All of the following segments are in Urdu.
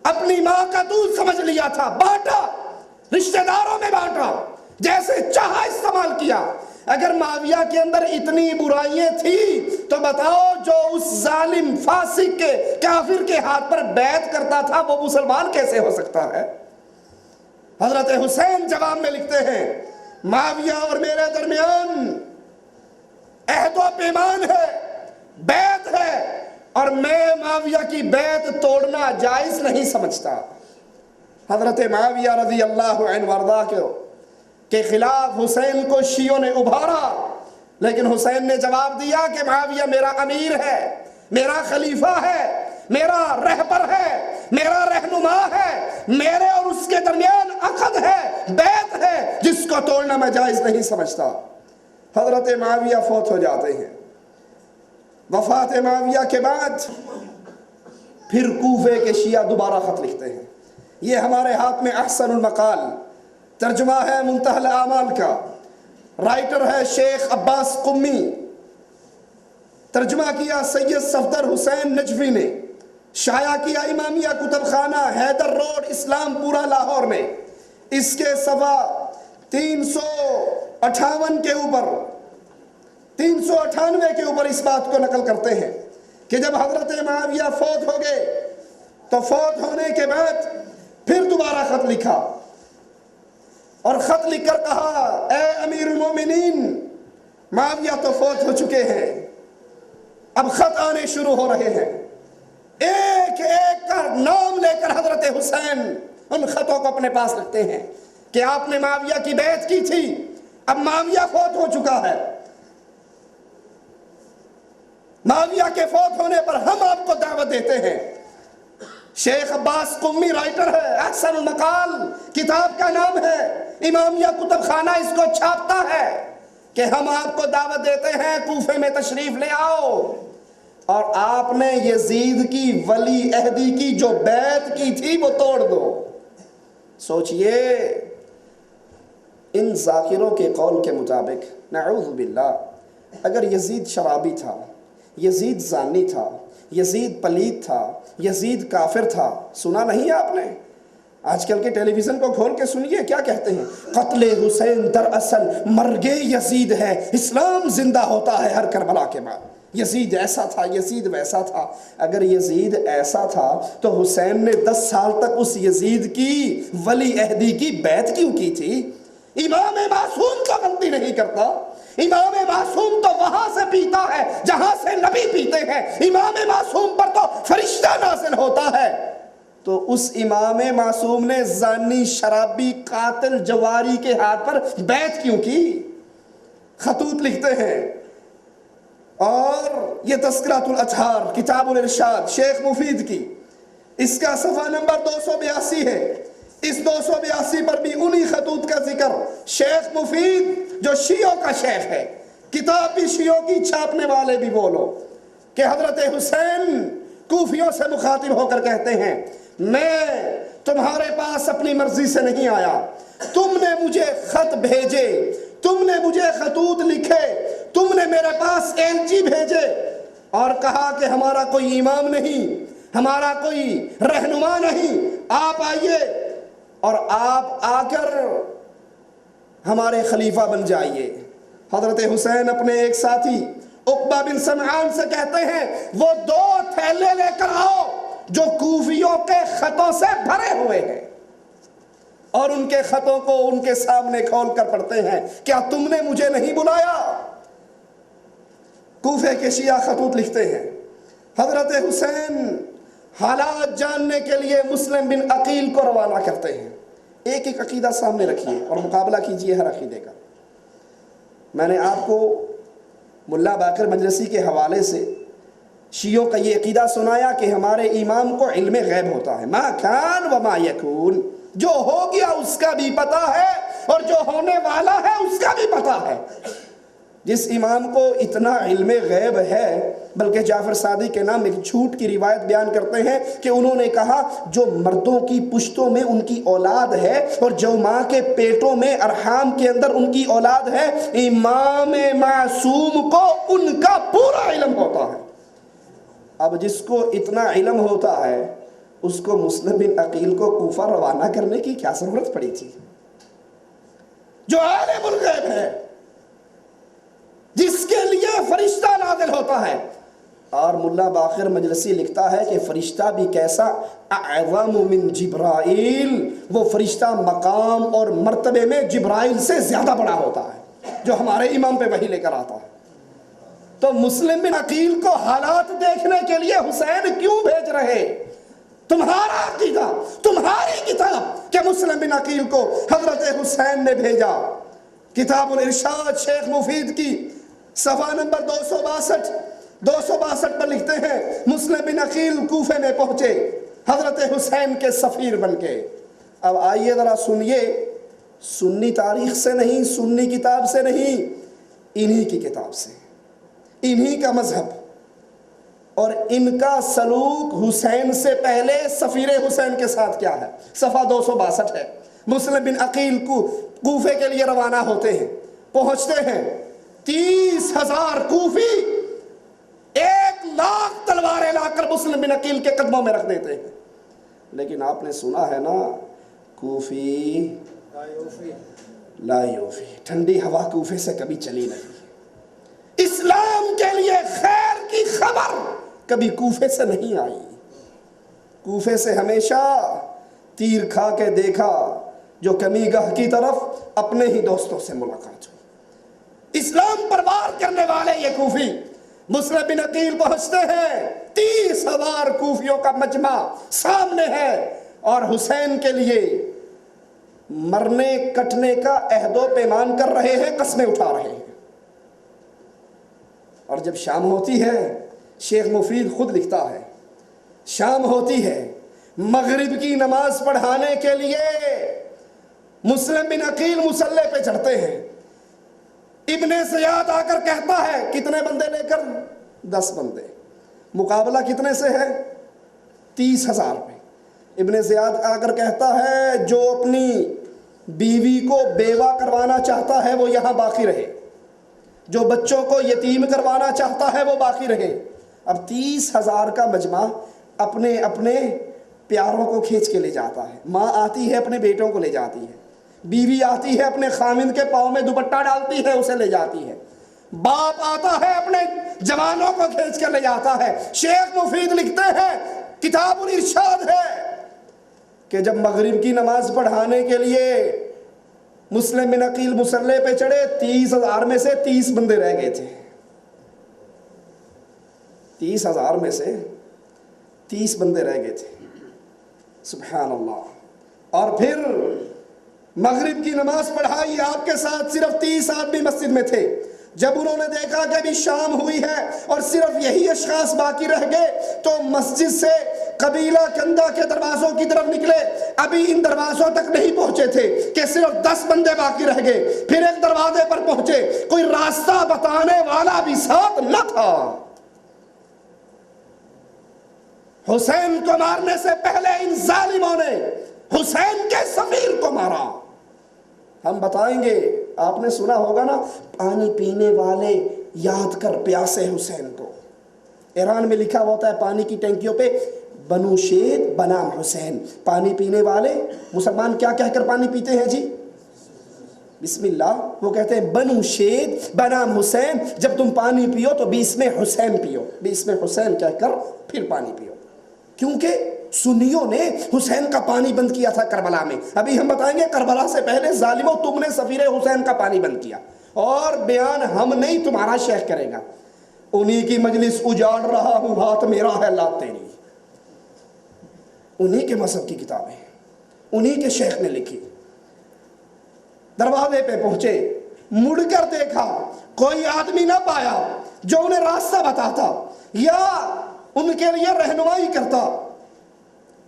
اپنی ماں کا دودھ سمجھ لیا تھا، بانٹا، رشتہ داروں میں بانٹا، جیسے چاہا استعمال کیا۔ اگر معاویہ کے اندر اتنی برائیاں تھیں تو بتاؤ جو اس ظالم فاسق کے کافر کے ہاتھ پر بیعت کرتا تھا وہ مسلمان کیسے ہو سکتا ہے؟ حضرت حسین جواب میں لکھتے ہیں معاویہ اور میرے درمیان عہد و پیمان ہے، بیعت ہے، اور میں معاویہ کی بیعت توڑنا جائز نہیں سمجھتا۔ حضرت معاویہ رضی اللہ عنہ وارضا کے خلاف حسین کو شیعوں نے ابھارا، لیکن حسین نے جواب دیا کہ معاویہ میرا امیر ہے، میرا خلیفہ ہے، میرا رہبر ہے، میرا رہنما ہے، میرے اور اس کے درمیان عقد ہے، بیعت ہے، جس کو توڑنا میں جائز نہیں سمجھتا۔ حضرت معاویہ فوت ہو جاتے ہیں۔ وفات معاویہ کے بعد پھر کوفے کے شیعہ دوبارہ خط لکھتے ہیں۔ یہ ہمارے ہاتھ میں احسن المقال ترجمہ ہے منتہی الاعمال کا، رائٹر ہے شیخ عباس قمی، ترجمہ کیا سید صفدر حسین نجفی نے، شائع کیا امامیہ کتب خانہ حیدر روڈ اسلام پورہ لاہور میں۔ اس کے صفحہ 358 کے اوپر 398 کے اوپر اس بات کو نقل کرتے ہیں کہ جب حضرت معاویہ فوت ہو گئے تو فوت ہونے کے بعد پھر دوبارہ خط لکھا، اور خط لکھ کر کہا اے امیر المومنین، معاویہ تو فوت ہو چکے ہیں، اب خط آنے شروع ہو رہے ہیں۔ ایک ایک کا نام لے کر حضرت حسین ان خطوں کو اپنے پاس رکھتے ہیں کہ آپ نے معاویہ کی بیعت کی تھی، اب معاویہ فوت ہو چکا ہے، معاویہ کے فوت ہونے پر ہم آپ کو دعوت دیتے ہیں۔ شیخ عباس قمی رائٹر ہے، احسن المقال کتاب کا نام ہے، امامیہ کتب خانہ اس کو چھاپتا ہے کہ ہم آپ کو دعوت دیتے ہیں کوفے میں تشریف لے آؤ، اور آپ نے یزید کی ولی عہدی کی جو بیعت کی تھی وہ توڑ دو۔ سوچئے ان ذاکروں کے قول کے مطابق نعوذ باللہ اگر یزید شرابی تھا، یزید زانی تھا، یزید پلید تھا، یزید کافر تھا، سنا نہیں آپ نے؟ آج کل کے ٹیلی ویژن کو کھول کے سنیے کیا کہتے ہیں، قتل حسین دراصل مرگ یزید ہے، اسلام زندہ ہوتا ہے ہر کربلا کے بعد، یزید ایسا تھا، یزید ویسا تھا۔ اگر یزید ایسا تھا تو حسین نے 10 سال تک اس یزید کی ولی عہدی کی بیعت کیوں کی تھی؟ امام معصوم تو غلطی نہیں کرتا، امام معصوم تو وہاں سے پیتا ہے جہاں سے نبی پیتے ہیں، امام معصوم پر تو فرشتہ نازل ہوتا ہے، تو اس امام معصوم نے زانی شرابی قاتل جواری کے ہاتھ پر بیعت کیوں کی؟ خطوط لکھتے ہیں، اور یہ تذکرۃ الاطہار کتاب الارشاد شیخ مفید کی، اس کا صفحہ نمبر 282 ہے۔ اس 282 پر بھی انہی خطوط کا ذکر شیخ مفید جو شیعوں کا شیخ ہے، کتاب بھی شیعوں کی، چھاپنے والے بھی وہ لوگ، کہ حضرت حسین کوفیوں سے مخاطب ہو کر کہتے ہیں میں تمہارے پاس اپنی مرضی سے نہیں آیا، تم نے مجھے خط بھیجے، تم نے مجھے خطوط لکھے، تم نے میرے پاس ایلچی بھیجے اور کہا کہ ہمارا کوئی امام نہیں، ہمارا کوئی رہنما نہیں، آپ آئیے اور آپ آ کر ہمارے خلیفہ بن جائیے۔ حضرت حسین اپنے ایک ساتھی عقبہ بن سمعان سے کہتے ہیں وہ 2 تھیلے لے کر آؤ جو کوفیوں کے خطوں سے بھرے ہوئے ہیں، اور ان کے خطوں کو ان کے سامنے کھول کر پڑھتے ہیں، کیا تم نے مجھے نہیں بلایا؟ کوفے کے شیعہ خطوط لکھتے ہیں، حضرت حسین حالات جاننے کے لیے مسلم بن عقیل کو روانہ کرتے ہیں۔ ایک ایک عقیدہ سامنے رکھیے اور مقابلہ کیجئے ہر عقیدے کا۔ میں نے آپ کو ملا باقر مجلسی کے حوالے سے شیعوں کا یہ عقیدہ سنایا کہ ہمارے امام کو علم غیب ہوتا ہے، ما کان و ما یکون، جو ہو گیا اس کا بھی پتہ ہے اور جو ہونے والا ہے اس کا بھی پتہ ہے۔ جس امام کو اتنا علم غیب ہے، بلکہ جعفر صادق کے نام ایک جھوٹ کی روایت بیان کرتے ہیں کہ انہوں نے کہا جو مردوں کی پشتوں میں ان کی اولاد ہے اور جو ماں کے پیٹوں میں ارحام کے اندر ان کی اولاد ہے، امام معصوم کو ان کا پورا علم ہوتا ہے۔ اب جس کو اتنا علم ہوتا ہے اس کو مسلم بن عقیل کو کوفہ روانہ کرنے کی کیا ضرورت پڑی تھی؟ جو عالم الغیب ہے، جس کے لیے فرشتہ نازل ہوتا ہے. اور ملا باقر مجلسی لکھتا ہے کہ فرشتہ بھی کیسا، اعظم من جبرائیل، وہ فرشتہ مقام اور مرتبے میں جبرائیل سے زیادہ بڑا ہوتا ہے جو ہمارے امام پہ وحی لے کر آتا ہے. تو مسلم بن عقیل کو حالات دیکھنے کے لیے حسین کیوں بھیج رہے؟ تمہارا عقیدہ، تمہاری کتاب کہ مسلم بن عقیل کو حضرت حسین نے بھیجا. کتاب الارشاد شیخ مفید کی صفحہ نمبر 262 پر لکھتے ہیں مسلم بن عقیل کوفے میں پہنچے حضرت حسین کے سفیر بن کے. اب آئیے ذرا سنیے، سنی تاریخ سے نہیں، سنی کتاب سے نہیں، انہی کی کتاب سے، انہی کا مذہب اور ان کا سلوک حسین سے پہلے سفیر حسین کے ساتھ کیا ہے. صفحہ 262 ہے. مسلم بن عقیل کو کوفے کے لیے روانہ ہوتے ہیں، پہنچتے ہیں، 30,000 کوفی 1,00,000 تلواریں لا کر مسلم بن عقیل کے قدموں میں رکھ دیتے ہیں. لیکن آپ نے سنا ہے نا، کوفی لا یوفی، ٹھنڈی ہوا کوفے سے کبھی چلی نہیں. اسلام کے لیے خیر کی خبر کبھی کوفے سے نہیں آئی. کوفے سے ہمیشہ تیر کھا کے دیکھا جو کمی گاہ کی طرف اپنے ہی دوستوں سے ملاقات ہوئی. اسلام پر وار کرنے والے یہ کوفی مسلم بن عقیل پہنچتے ہیں، 30,000 کوفیوں کا مجمع سامنے ہے اور حسین کے لیے مرنے کٹنے کا عہد و پیمان کر رہے ہیں، قسمیں اٹھا رہے ہیں. اور جب شام ہوتی ہے، شیخ مفید خود لکھتا ہے، شام ہوتی ہے، مغرب کی نماز پڑھانے کے لیے مسلم بن عقیل مصلی پہ چڑھتے ہیں. ابن زیاد آ کر کہتا ہے، کتنے بندے لے کر؟ 10 بندے. مقابلہ کتنے سے ہے؟ 30,000 پہ. ابن زیاد آ کر کہتا ہے، جو اپنی بیوی کو بیوہ کروانا چاہتا ہے وہ یہاں باقی رہے، جو بچوں کو یتیم کروانا چاہتا ہے وہ باقی رہے. اب 30,000 کا مجمع اپنے اپنے پیاروں کو کھینچ کے لے جاتا ہے. ماں آتی ہے اپنے بیٹوں کو لے جاتی ہے، بیوی آتی ہے اپنے خامند کے پاؤں میں دوپٹہ ڈالتی ہے، اسے لے جاتی ہے، باپ آتا ہے اپنے جوانوں کو کھینچ کر لے جاتا ہے. شیخ مفید لکھتے ہیں، کتاب الارشاد ہے کہ جب مغرب کی نماز پڑھانے کے لیے مسلم بن عقیل مصلی پہ چڑھے، 30,000 میں سے 30 بندے رہ گئے تھے. 30,000 میں سے 30 بندے رہ گئے تھے. سبحان اللہ. اور پھر مغرب کی نماز پڑھائی، آپ کے ساتھ صرف 30 آدمی مسجد میں تھے. جب انہوں نے دیکھا کہ ابھی شام ہوئی ہے اور صرف یہی اشخاص باقی رہ گئے تو مسجد سے قبیلہ کندہ کے دروازوں کی طرف نکلے. ابھی ان دروازوں تک نہیں پہنچے تھے کہ صرف 10 بندے باقی رہ گئے. پھر ایک دروازے پر پہنچے، کوئی راستہ بتانے والا بھی ساتھ نہ تھا. حسین کو مارنے سے پہلے ان ظالموں نے حسین کے سفیر کو مارا. ہم بتائیں گے، آپ نے سنا ہوگا نا، پانی پینے والے یاد کر پیاسے حسین کو. ایران میں لکھا ہوتا ہے پانی کی ٹینکیوں پہ، بنو شید بنام حسین. پانی پینے والے مسلمان کیا کہہ کر پانی پیتے ہیں جی؟ بسم اللہ. وہ کہتے ہیں بنو شید بنام حسین، جب تم پانی پیو تو بسم حسین پیو، بسم حسین کہہ کر پھر پانی پیو. کیونکہ سنیوں نے حسین کا پانی بند کیا تھا کربلا میں. ابھی ہم بتائیں گے کربلا سے پہلے ظالموں تم نے سفیر حسین کا پانی بند کیا، اور بیان ہم نہیں تمہارا شیخ کرے گا. انہی کی مجلس اجاڑ رہا ہوں، ہاتھ میرا ہے لات تیری. انہی کے مذہب کی کتابیں انہی کے شیخ نے لکھی. دروازے پہ پہنچے، مڑ کر دیکھا، کوئی آدمی نہ پایا جو انہیں راستہ بتاتا یا ان کے لیے رہنمائی کرتا.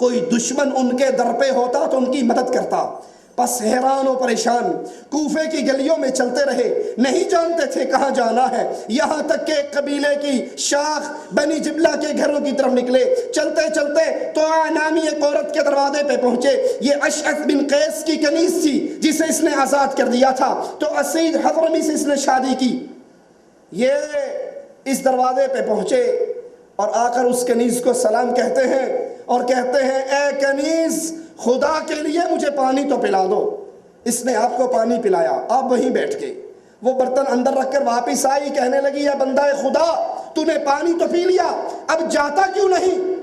کوئی دشمن ان کے در پہ ہوتا تو ان کی مدد کرتا. بس حیران و پریشان کوفے کی گلیوں میں چلتے رہے، نہیں جانتے تھے کہاں جانا ہے. یہاں تک کہ قبیلے کی شاخ بنی جبلہ کے گھروں کی طرف نکلے. چلتے چلتے تو نامی ایک عورت کے دروازے پہ پہنچے. یہ اشعث بن قیس کی کنیز تھی جسے اس نے آزاد کر دیا تھا، تو اسید حضرمی سے اس نے شادی کی. یہ اس دروازے پہ پہنچے اور آ کر اس کنیز کو سلام کہتے ہیں اور کہتے ہیں اے کنیز خدا کے لیے مجھے پانی تو پلا دو۔ اس نے آپ کو پانی پلایا، آپ وہیں بیٹھ گئے، وہ برتن اندر رکھ کر واپس آئی، کہنے لگی اے بندہ خدا تو نے پانی تو پی لیا، اب جاتا کیوں نہیں؟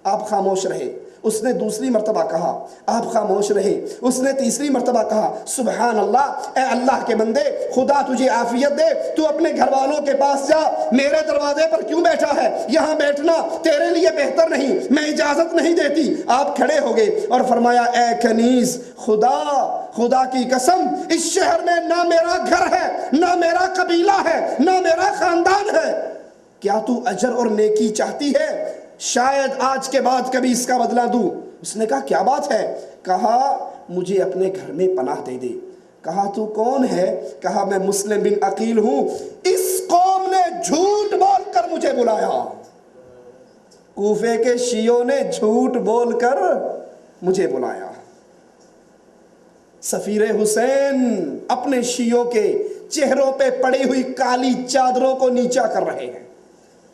آپ خاموش رہے۔ اس نے دوسری مرتبہ کہا، آپ خاموش رہے۔ اس نے تیسری مرتبہ کہا، سبحان اللہ، اے اللہ کے بندے خدا تجھے عافیت دے، تو اپنے گھر والوں کے پاس جا، میرے دروازے پر کیوں بیٹھا ہے؟ یہاں بیٹھنا تیرے لیے بہتر نہیں، میں اجازت نہیں دیتی۔ آپ کھڑے ہو گئے اور فرمایا اے کنیز خدا کی قسم اس شہر میں نہ میرا گھر ہے، نہ میرا قبیلہ ہے، نہ میرا خاندان ہے، کیا تو اجر اور نیکی چاہتی ہے؟ شاید آج کے بعد کبھی اس کا بدلہ دوں۔ اس نے کہا کیا بات ہے؟ کہا مجھے اپنے گھر میں پناہ دے دے۔ کہا تو کون ہے؟ کہا میں مسلم بن عقیل ہوں، اس قوم نے جھوٹ بول کر مجھے بلایا، کوفے کے شیعوں نے جھوٹ بول کر مجھے بلایا۔ سفیر حسین اپنے شیعوں کے چہروں پہ پڑی ہوئی کالی چادروں کو نیچا کر رہے ہیں،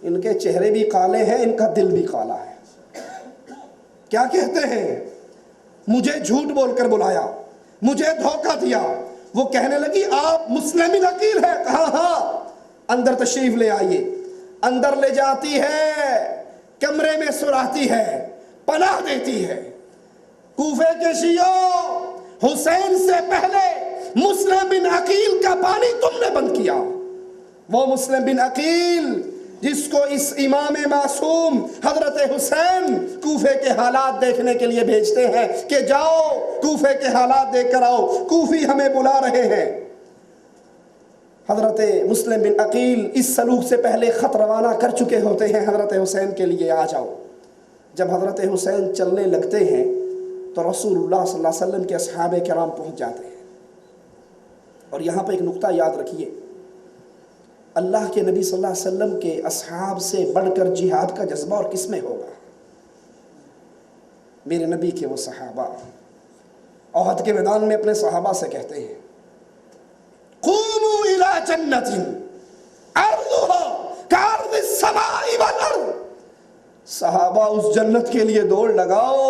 ان کے چہرے بھی کالے ہیں، ان کا دل بھی کالا ہے۔ کیا کہتے ہیں؟ مجھے جھوٹ بول کر بلایا، مجھے دھوکہ دیا۔ وہ کہنے لگی آپ مسلم بن عقیل ہے؟ کہا ہاں۔ اندر تشریف لے آئیے۔ اندر لے جاتی ہے، کمرے میں سلاتی ہے، پناہ دیتی ہے۔ کوفے کے شیعوں، حسین سے پہلے مسلم بن عقیل کا پانی تم نے بند کیا۔ وہ مسلم بن عقیل جس کو اس امام معصوم حضرت حسین کوفے کے حالات دیکھنے کے لیے بھیجتے ہیں کہ جاؤ کوفے کے حالات دیکھ کر آؤ، کوفی ہمیں بلا رہے ہیں۔ حضرت مسلم بن عقیل اس سلوک سے پہلے خط روانہ کر چکے ہوتے ہیں حضرت حسین کے لیے، آ جاؤ۔ جب حضرت حسین چلنے لگتے ہیں تو رسول اللہ صلی اللہ علیہ وسلم کے اصحاب کرام پہنچ جاتے ہیں۔ اور یہاں پہ ایک نقطہ یاد رکھیے، اللہ کے نبی صلی اللہ علیہ وسلم کے اصحاب سے بڑھ کر جہاد کا جذبہ اور کس میں ہوگا؟ میرے نبی کے وہ صحابہ احد کے میدان میں اپنے صحابہ سے کہتے ہیں قوموا الی جنت عرضها کعرض السماء والارض، صحابہ اس جنت کے لیے دوڑ لگاؤ